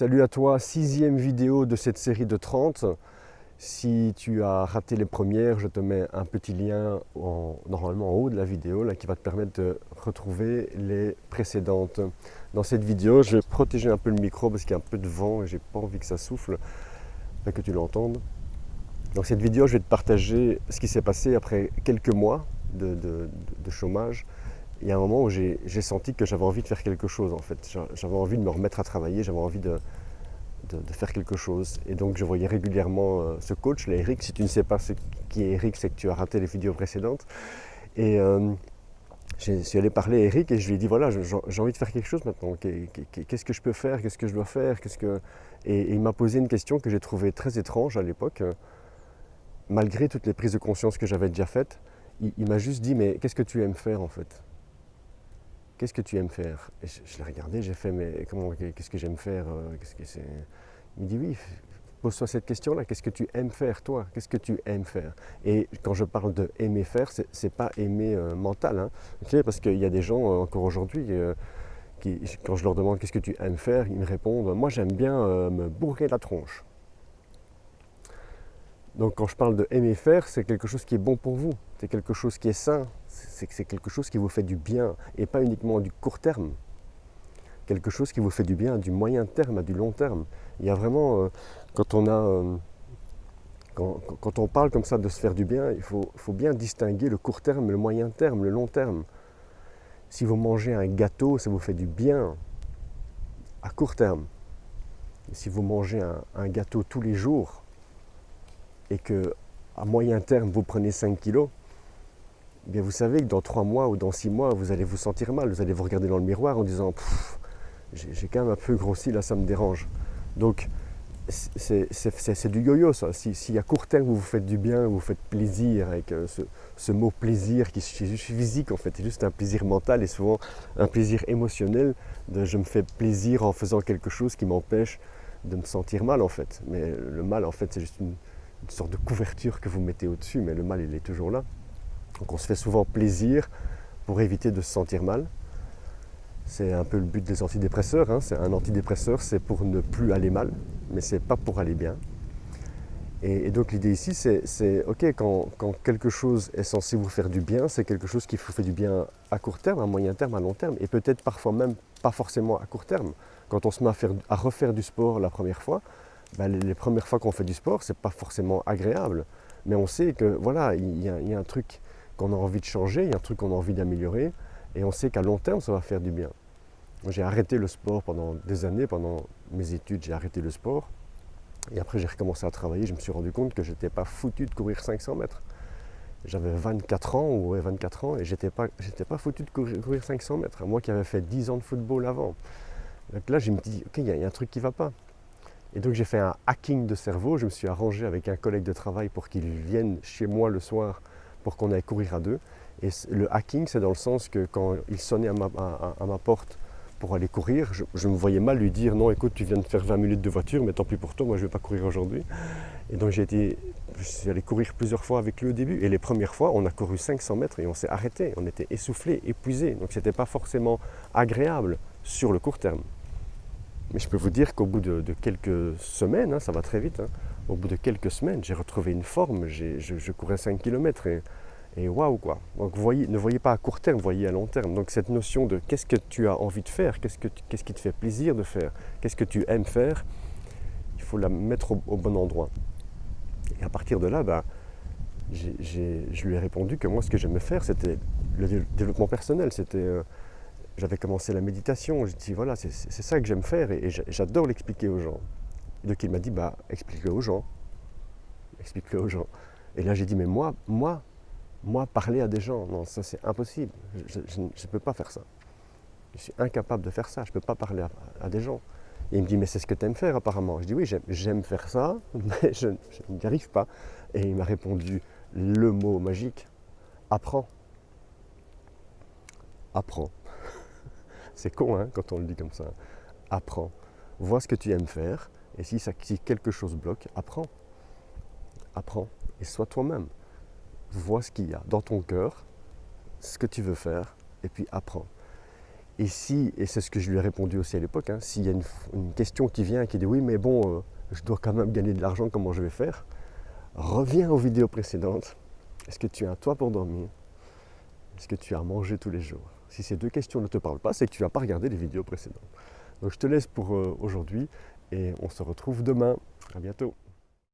Salut à toi, sixième vidéo de cette série de 30. Si tu as raté les premières, je te mets un petit lien normalement en haut de la vidéo là, qui va te permettre de retrouver les précédentes. Dans cette vidéo, je vais protéger un peu le micro parce qu'il y a un peu de vent et j'ai pas envie que ça souffle, pas que tu l'entendes. Dans cette vidéo, je vais te partager ce qui s'est passé après quelques mois de chômage. Il y a un moment où j'ai senti que j'avais envie de faire quelque chose en fait. J'avais envie de me remettre à travailler, j'avais envie de faire quelque chose. Et donc je voyais régulièrement ce coach, là, Eric. Si tu ne sais pas qui est Eric, c'est que tu as raté les vidéos précédentes. Et je suis allé parler à Eric et je lui ai dit voilà, j'ai envie de faire quelque chose maintenant. Qu'est-ce que je peux faire? Qu'est-ce que je dois faire? Et il m'a posé une question que j'ai trouvée très étrange à l'époque. Malgré toutes les prises de conscience que j'avais déjà faites, il m'a juste dit mais qu'est-ce que tu aimes faire en fait? Qu'est-ce que tu aimes faire? Et je l'ai regardé, j'ai fait mais qu'est-ce que j'aime faire? Qu'est-ce que c'est? Il me dit oui, pose-toi cette question-là, qu'est-ce que tu aimes faire toi? Qu'est-ce que tu aimes faire? Et quand je parle de aimer faire, c'est pas aimer mental, hein, okay, parce qu'il y a des gens encore aujourd'hui qui, quand je leur demande qu'est-ce que tu aimes faire, ils me répondent moi j'aime bien me bourrer la tronche. Donc quand je parle de aimer faire, c'est quelque chose qui est bon pour vous, c'est quelque chose qui est sain, c'est quelque chose qui vous fait du bien et pas uniquement du court terme. Quelque chose qui vous fait du bien à du moyen terme, à du long terme. Il y a vraiment, quand on parle comme ça de se faire du bien, il faut bien distinguer le court terme, le moyen terme, le long terme. Si vous mangez un gâteau, ça vous fait du bien à court terme. Et si vous mangez un gâteau tous les jours et que à moyen terme vous prenez 5 kilos, eh bien vous savez que dans 3 mois ou dans 6 mois, vous allez vous sentir mal. Vous allez vous regarder dans le miroir en disant j'ai quand même un peu grossi, là ça me dérange. Donc c'est du yo-yo ça. Si à court terme vous vous faites du bien, vous vous faites plaisir avec ce mot plaisir qui est juste physique en fait, c'est juste un plaisir mental et souvent un plaisir émotionnel de je me fais plaisir en faisant quelque chose qui m'empêche de me sentir mal en fait. Mais le mal en fait c'est juste une sorte de couverture que vous mettez au-dessus, mais le mal il est toujours là. Donc on se fait souvent plaisir pour éviter de se sentir mal. C'est un peu le but des antidépresseurs, hein. C'est un antidépresseur, c'est pour ne plus aller mal, mais c'est pas pour aller bien. Et donc l'idée ici, c'est ok, quand quelque chose est censé vous faire du bien, c'est quelque chose qui vous fait du bien à court terme, à moyen terme, à long terme, et peut-être parfois même pas forcément à court terme. Quand on se met à refaire du sport la première fois, ben les premières fois qu'on fait du sport, c'est pas forcément agréable, mais on sait que voilà, il y a un truc qu'on a envie de changer, il y a un truc qu'on a envie d'améliorer, et on sait qu'à long terme, ça va faire du bien. J'ai arrêté le sport pendant des années, pendant mes études, j'ai arrêté le sport. Et après, j'ai recommencé à travailler, je me suis rendu compte que je n'étais pas foutu de courir 500 mètres. J'avais 24 ans, ou 24 ans, et je n'étais pas foutu de courir 500 mètres. Moi qui avais fait 10 ans de football avant. Donc là, je me dis, ok, il y a un truc qui ne va pas. Et donc j'ai fait un hacking de cerveau, je me suis arrangé avec un collègue de travail pour qu'il vienne chez moi le soir pour qu'on aille courir à deux. Et le hacking, c'est dans le sens que quand il sonnait à ma porte pour aller courir, je me voyais mal lui dire non écoute tu viens de faire 20 minutes de voiture mais tant pis pour toi, moi je ne vais pas courir aujourd'hui. Et donc je suis allé courir plusieurs fois avec lui au début et les premières fois on a couru 500 mètres et on s'est arrêté, on était essoufflé, épuisé, donc c'était pas forcément agréable sur le court terme. Mais je peux vous dire qu'au bout de quelques semaines, hein, ça va très vite, hein, au bout de quelques semaines j'ai retrouvé une forme, je courais 5 km et waouh quoi. Donc ne voyez pas à court terme, voyez à long terme. Donc cette notion de qu'est-ce que tu as envie de faire, qu'est-ce qui te fait plaisir de faire, qu'est-ce que tu aimes faire, il faut la mettre au bon endroit. Et à partir de là, je lui ai répondu que moi ce que j'aimais faire c'était le développement personnel. J'avais commencé la méditation, j'ai dit voilà c'est ça que j'aime faire et j'adore l'expliquer aux gens. Et donc il m'a dit explique-le aux gens. Explique-le aux gens. Et là j'ai dit mais moi, parler à des gens, non, ça c'est impossible. Je ne peux pas faire ça. Je suis incapable de faire ça. Je ne peux pas parler à des gens. Et il me dit, mais c'est ce que tu aimes faire apparemment. Je dis, oui, j'aime faire ça, mais je n'y arrive pas. Et il m'a répondu le mot magique, apprends. Apprends. C'est con, hein, quand on le dit comme ça. Apprends. Vois ce que tu aimes faire. Et si quelque chose bloque, apprends. Apprends. Et sois toi-même. Vois ce qu'il y a dans ton cœur, ce que tu veux faire, et puis apprends. Et c'est ce que je lui ai répondu aussi à l'époque, hein, s'il y a une question qui vient, qui dit oui, mais bon, je dois quand même gagner de l'argent, comment je vais faire? Reviens aux vidéos précédentes. Est-ce que tu as un toit pour dormir? Est-ce que tu as mangé tous les jours? Si ces deux questions ne te parlent pas, c'est que tu n'as pas regardé les vidéos précédentes. Donc je te laisse pour aujourd'hui et on se retrouve demain. À bientôt.